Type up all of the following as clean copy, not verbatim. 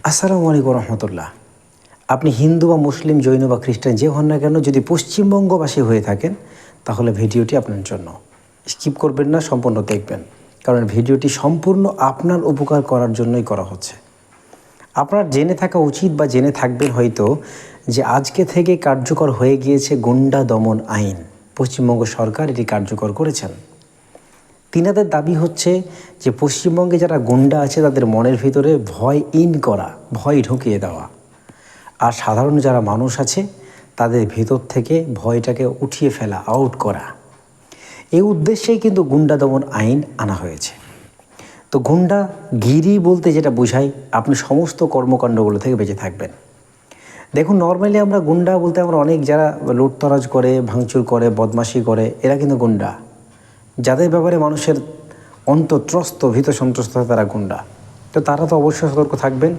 আসসালামু আলাইকুম রহমতুল্লাহ। আপনি হিন্দু বা মুসলিম, জৈন বা খ্রিস্টান যে হন না কেন, যদি পশ্চিমবঙ্গবাসী হয়ে থাকেন তাহলে ভিডিওটি আপনার জন্য। স্কিপ করবেন না, সম্পূর্ণ দেখবেন, কারণ ভিডিওটি সম্পূর্ণ আপনার উপকার করার জন্যই করা হচ্ছে। আপনার জেনে থাকা উচিত বা জেনে থাকবেন হয়তো যে আজকে থেকে কার্যকর হয়ে গিয়েছে গুন্ডা দমন আইন। পশ্চিমবঙ্গ সরকার এটি কার্যকর করেছেন। তিনাদের দাবি হচ্ছে যে পশ্চিমবঙ্গে যারা গুন্ডা আছে তাদের মনের ভিতরে ভয় করা, ভয় ঢুকিয়ে দেওয়া, আর সাধারণ যারা মানুষ আছে তাদের ভেতর থেকে ভয়টাকে উঠিয়ে ফেলা, আউট করা। এই উদ্দেশ্যেই কিন্তু গুন্ডা দমন আইন আনা হয়েছে। তো গুন্ডাগিরি বলতে যেটা বোঝায়, আপনি সমস্ত কর্মকাণ্ডগুলো থেকে বেঁচে থাকবেন। দেখুন, নর্মালি আমরা গুন্ডা বলতে আমরা অনেক যারা লুটতরাজ করে, ভাঙচুর করে, বদমাশি করে, এরা কিন্তু গুন্ডা। যাদের ব্যাপারে মানুষের অন্তঃত্রস্ত, ভীত সন্ত্রস্ত হয়, তারা গুন্ডা। তো তারা তো অবশ্যই সতর্ক থাকবেন।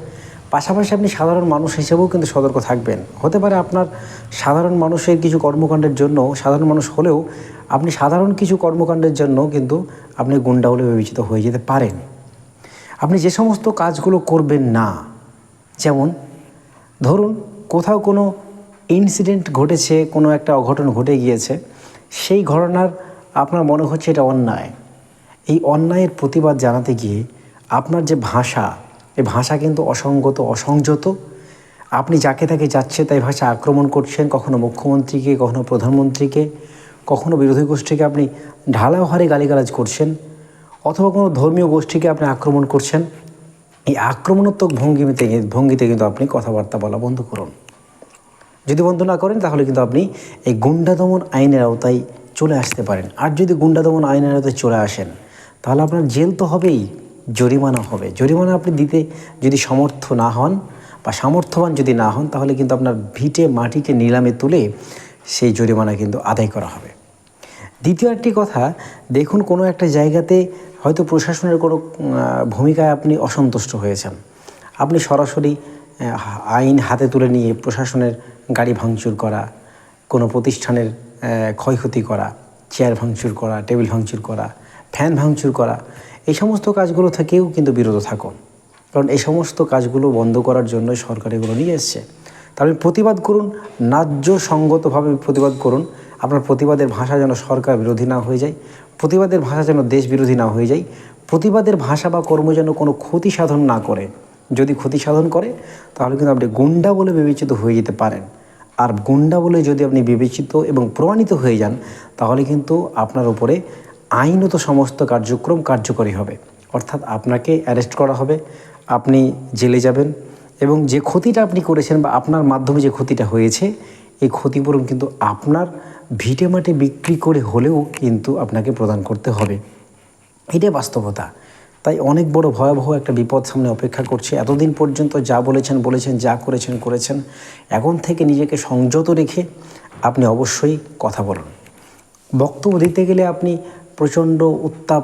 পাশাপাশি আপনি সাধারণ মানুষ হিসেবেও কিন্তু সতর্ক থাকবেন। হতে পারে আপনার সাধারণ মানুষের কিছু কর্মকাণ্ডের জন্য, সাধারণ মানুষ হলেও আপনি সাধারণ কিছু কর্মকাণ্ডের জন্য কিন্তু আপনি গুন্ডা বলে বিবেচিত হয়ে যেতে পারেন। আপনি যে সমস্ত কাজগুলো করবেন না, যেমন ধরুন কোথাও কোনো ইনসিডেন্ট ঘটেছে, কোনো একটা অঘটন ঘটে গিয়েছে, সেই ঘটনার আপনার মনে হচ্ছে এটা অন্যায়। এই অন্যায়ের প্রতিবাদ জানাতে গিয়ে আপনার যে ভাষা, এই ভাষা কিন্তু অসঙ্গত, অসংযত। আপনি যাকে তাকে যাচ্ছে তাই ভাষা আক্রমণ করছেন, কখনো মুখ্যমন্ত্রীকে, কখনো প্রধানমন্ত্রীকে, কখনো বিরোধী গোষ্ঠীকে আপনি ঢালাওহারে গালিগালাজ করছেন, অথবা কোনো ধর্মীয় গোষ্ঠীকে আপনি আক্রমণ করছেন। এই আক্রমণাত্মক ভঙ্গিতে কিন্তু আপনি কথাবার্তা বলা বন্ধ করুন। যদি বন্ধ না করেন তাহলে কিন্তু আপনি এই গুন্ডা দমন আইনের আওতায় চলে আসতে পারেন। আর যদি গুন্ডা দমন আইনের আওতায় চলে আসেন তাহলে আপনার জেল তো হবেই, জরিমানা হবে। জরিমানা আপনি দিতে যদি সমর্থ না হন বা সামর্থ্যবান যদি না হন, তাহলে কিন্তু আপনার ভিটে মাটিকে নিলামে তুলে সেই জরিমানা কিন্তু আদায় করা হবে। দ্বিতীয় একটি কথা, দেখুন কোনো একটা জায়গাতে হয়তো প্রশাসনের কোনো ভূমিকায় আপনি অসন্তুষ্ট হয়েছেন। আপনি সরাসরি আইন হাতে তুলে নিয়ে প্রশাসনের গাড়ি ভাঙচুর করা, কোনো প্রতিষ্ঠানের ক্ষয়ক্ষতি করা, চেয়ার ভাঙচুর করা, টেবিল ভাঙচুর করা, ফ্যান ভাঙচুর করা, এই সমস্ত কাজগুলো থেকেও কিন্তু বিরত থাকুন। কারণ এই সমস্ত কাজগুলো বন্ধ করার জন্য সরকার এগুলো নিয়ে এসছে। তাহলে প্রতিবাদ করুন, ন্যায্য সঙ্গতভাবে প্রতিবাদ করুন। আপনার প্রতিবাদের ভাষা যেন সরকার বিরোধী না হয়ে যায়, প্রতিবাদের ভাষা যেন দেশ বিরোধী না হয়ে যায়, প্রতিবাদের ভাষা বা কর্ম যেন কোনো ক্ষতি সাধন না করে। যদি ক্ষতি সাধন করে তাহলে কিন্তু আপনি গুন্ডা বলে বিবেচিত হয়ে যেতে পারেন। আর গুন্ডা বলে যদি আপনি বিবেচিত এবং প্রমাণিত হয়ে যান, তাহলে কিন্তু আপনার উপরে আইনত সমস্ত কার্যক্রম কার্যকরী হবে। অর্থাৎ আপনাকে অ্যারেস্ট করা হবে, আপনি জেলে যাবেন, এবং যে ক্ষতিটা আপনি করেছেন বা আপনার মাধ্যমে যে ক্ষতিটা হয়েছে, এই ক্ষতিপূরণ কিন্তু আপনার ভিটে মাটি বিক্রি করে হলেও কিন্তু আপনাকে প্রদান করতে হবে। এটাই বাস্তবতা। তাই অনেক বড় ভয়াবহ একটা বিপদ সামনে অপেক্ষা করছে। এতদিন পর্যন্ত যা বলেছেন, যা করেছেন। এখন থেকে নিজেকে সংযত রেখে আপনি অবশ্যই কথা বলুন। বক্তব্য দিতে গেলে আপনি প্রচণ্ড উত্তাপ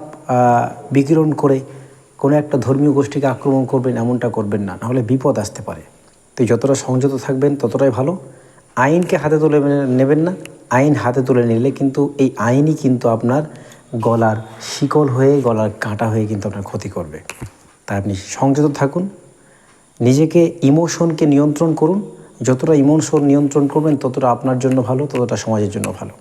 বিকিরণ করে কোনো একটা ধর্মীয় গোষ্ঠীকে আক্রমণ করবেন, এমনটা করবেন না, নাহলে বিপদ আসতে পারে। তো যতটা সংযত থাকবেন ততটাই ভালো। আইনকে হাতে তুলে নেবেন না। আইন হাতে তুলে নিলে কিন্তু এই আইনই কিন্তু আপনার গলার শিকল হয়ে, গলার কাঁটা হয়ে কিন্তু আপনার ক্ষতি করবে। তাই আপনি সংযত থাকুন, নিজেকে ইমোশনকে নিয়ন্ত্রণ করুন। যতটা ইমোশন নিয়ন্ত্রণ করবেন ততটা আপনার জন্য ভালো, ততটা সমাজের জন্য ভালো।